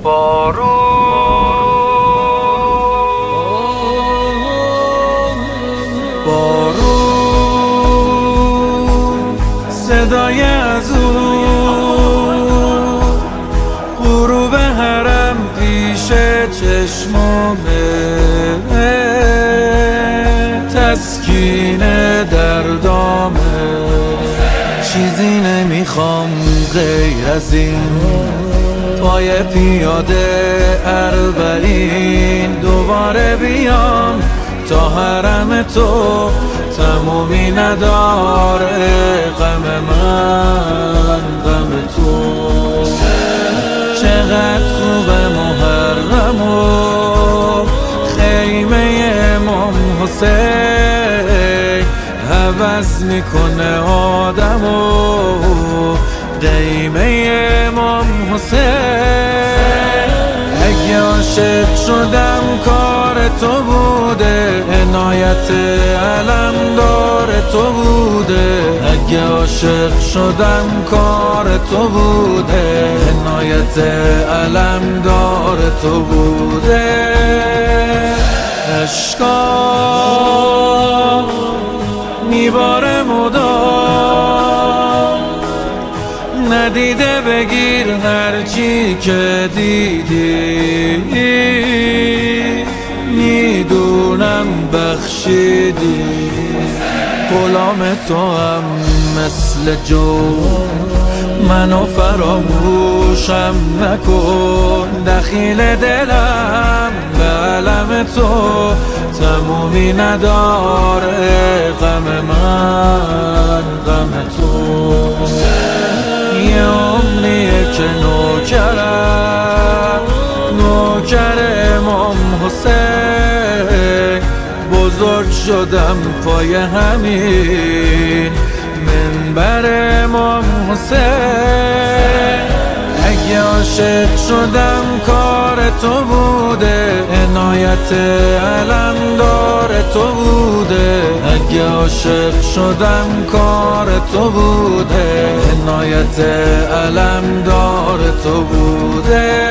بارون صدای از اون غروب حرم پیش چشمامه، تسکین دردامه. چیزی نمیخوام غیر از این، پای پیاده اربعین دوباره بیام تا حرم تو تمومی نداره. غم من غم تو، چقدر خوبه محرم و خیمه امام حسین، عوض میکنه آدم و قیمه امام حسین. اگه عاشق شدم کار تو بوده، عنایت علمدار تو بوده. اگه عاشق شدم کار تو بوده، عنایت علمدار تو بوده. عشقا میباره مدام، ندیده بگیر هرچی که دیدی، میدونم بخشیدی. غلام تو هم مثل جو، منو فراموشم نکن. دخیل دلم به علم تو تمومی نداره. غم من غم تو، یه عمریه که نوکر امام حسین. بزرگ شدم پای همین منبر امام حسین. اگه عاشق شدم کار تو بوده، عنایت علمدار تو بوده. اگه عاشق شدم کار تو بوده، عنایت علمدار تو بوده.